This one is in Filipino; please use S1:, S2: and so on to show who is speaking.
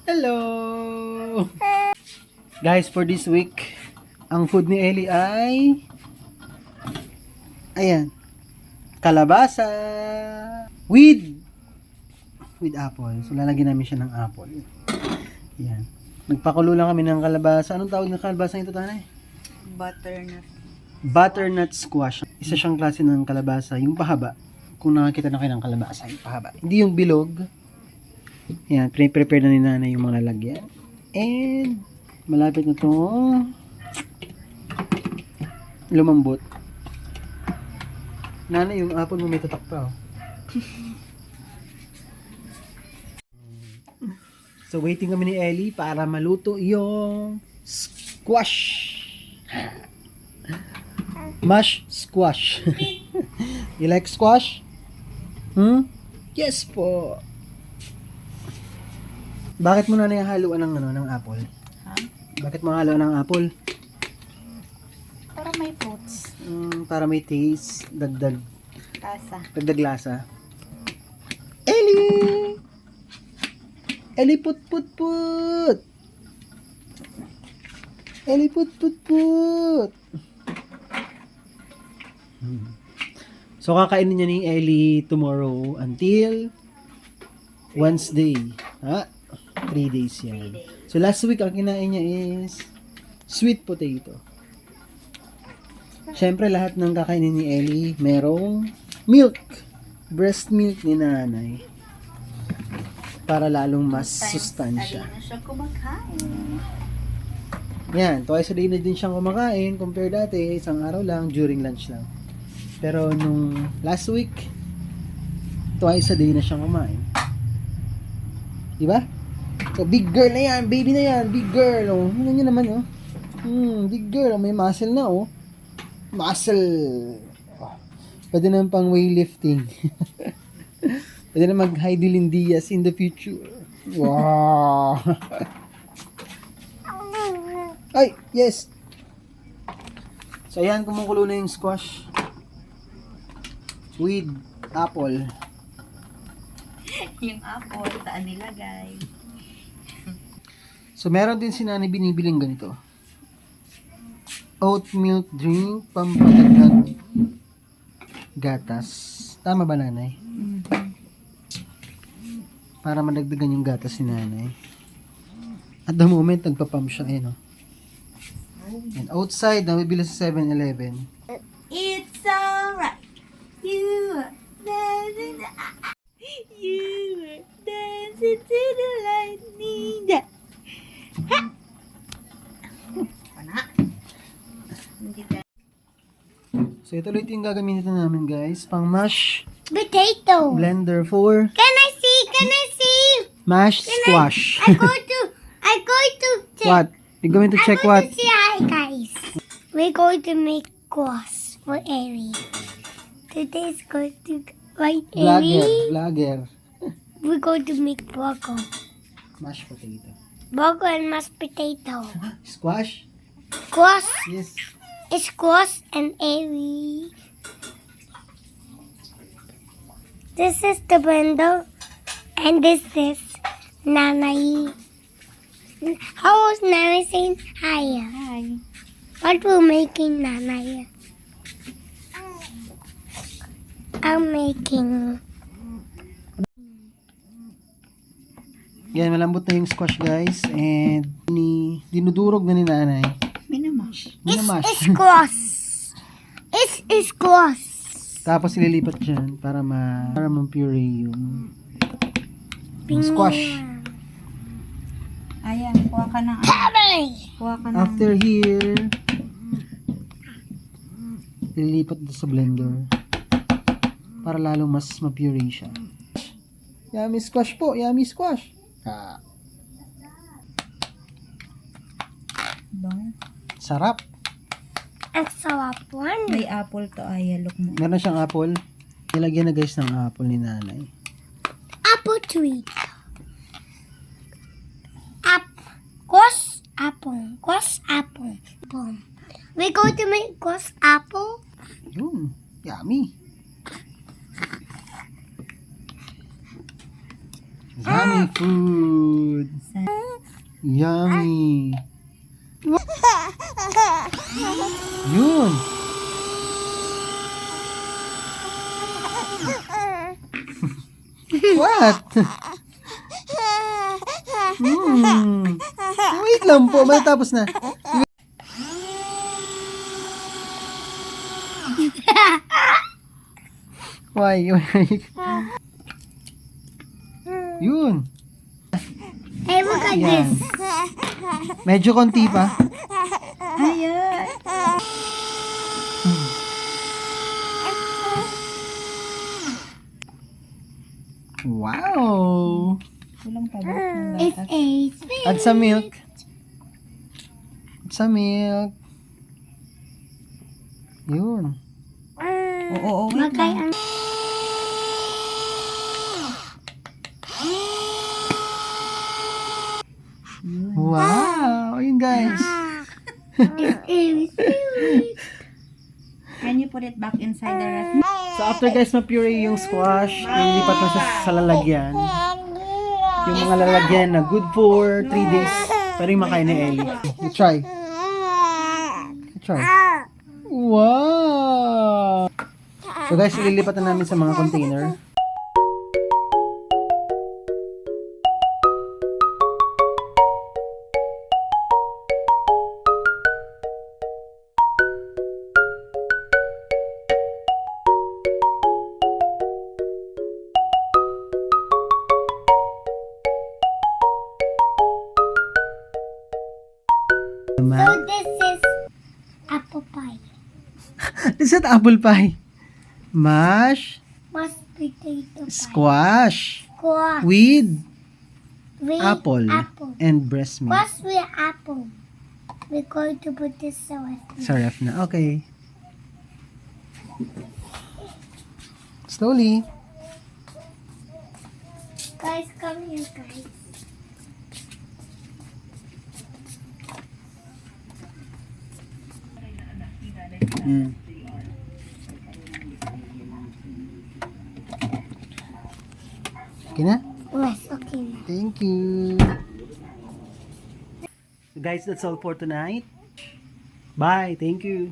S1: Hello! Guys, for this week, ang food ni Ellie ay ayan, kalabasa with apple. So, lalagyan namin siya ng apple. Ayan. Nagpakulo lang kami ng kalabasa. Anong tawag ng kalabasa ito, Tanay?
S2: Butternut.
S1: Butternut squash. Isa siyang klase ng kalabasa. Yung pahaba. Kung nakakita na kayo ng kalabasa, yung pahaba. Hindi yung bilog. Ayan, prepare na ni nanay yung mga lalagyan. And, malapit na itong lumambot. Nanay, yung apple mo may tatak pa, oh. So, waiting kami ni Ellie para maluto yung squash. Mash squash. You like squash? Yes po. Bakit mo na haluan ng apple?
S2: Ha?
S1: Bakit mo haluan ng apple?
S2: Para may fruits.
S1: Para may taste, dagdag
S2: Kasa.
S1: lasa. Ellie! Ellie, put. Ellie, put. So, kakainin niya ni Ellie tomorrow until Wednesday. 3 days yan. So, last week, ang kinain niya is sweet potato. Siyempre, lahat ng kakainin ni Ellie, merong milk. Breast milk ni nanay. Para lalong mas sustansya.
S2: Alin na siya kumakain.
S1: Yan, twice a day na din siyang kumakain. Compare dati, isang araw lang, during lunch lang. Pero nung last week, twice a day na siyang kumain. Diba? So, big girl na yan, baby na yan, big girl. Oh. Ano nyo naman, oh. Big girl, may muscle na, oh. Muscle. Oh. Pwede na pang weightlifting. Pwede na mag-high dilindias in the future. Wow! Ay, yes! So, ayan, kumukulo na yung squash. With apple.
S2: Yung apple, saan nilagay?
S1: So, meron din si nanay binibiling ganito. Oat milk drink, pampatagdag gatas. Tama ba, nanay? Para madagdagan yung gatas ni nanay. At the moment, nagpapump siya. Ayan, oh. And outside, nabibili sa 7-Eleven.
S2: It's alright. You are dancing. You are dancing to the lightning. Ha! Pana? Hindi ka.
S1: So, ito ulit yung gagamitin namin, guys. Pang mash
S3: Potato.
S1: blender for
S3: Can I see?
S1: mash squash.
S3: I go to check.
S1: What? You're going to check what?
S3: Say hi, guys. We're going to make cross for Ari. Today's going to right, Ari.
S1: Vlogger.
S3: We're going to make burger.
S1: Mashed potato.
S3: Burger and mashed potato.
S1: Squash?
S3: Cross
S1: Yes.
S3: is cross and Ari. This is the blender, and this is Nanay. How was Nanay saying hi?
S2: Hi.
S3: What we're making, Nanay? I'm making.
S1: Yan, malambot na yung squash, guys. And dinudurog na ni nanay.
S2: Minamash.
S1: Minamash.
S3: It's cross. It's cross.
S1: Tapos ililipat dyan para ma-puree yung squash.
S2: Ayan, kuha ka ng Kuha ka ng
S1: After here, ililipat ito sa blender para lalong mas ma-puree siya. Yummy squash po, yummy squash.
S2: bang.
S1: Sarap.
S3: Ang sarap one.
S2: May apple to, ay look mo.
S1: Meron siyang apple. Nilagyan na guys ng apple ni nanay.
S3: Apple tree. Cross apple. Cross apple. Boom. We're going to make cross apple.
S1: Yun. Yummy. Yummy food. Yummy. Yun. What? Wait lang po, matapos na. Why? Yun.
S3: Hey, look at
S1: Yan.
S3: this.
S1: Medyo konti pa.
S2: Ayun.
S1: Wow.
S2: Kulang pa ba?
S3: It's a
S1: Add some milk. Add some milk. Yun.
S2: Oo, wait
S3: Magkay
S2: lang.
S3: ang
S1: Wow. Ayun guys.
S3: it's a
S2: Can you put it back inside the ref?
S1: So after guys ma-puree yung squash, lilipat na siya sa lalagyan. Yung mga lalagyan na good for 3 days. Pero yung makain ni Ellie. You try. You try. Wow! So guys, ililipat na namin sa mga container.
S3: So this is apple pie.
S1: This is apple pie. Mash,
S3: Mashed potato pie.
S1: squash,
S3: Squash.
S1: with
S3: With
S1: apple,
S3: Apple.
S1: and breast milk.
S3: Squash with apple. We're going to put this away.
S1: Sa ref na. Okay. Slowly.
S3: Guys, come here, guys.
S1: Mm. Okay na?
S3: Yes, okay.
S1: Thank you. Guys, that's all for tonight. Bye. Thank you.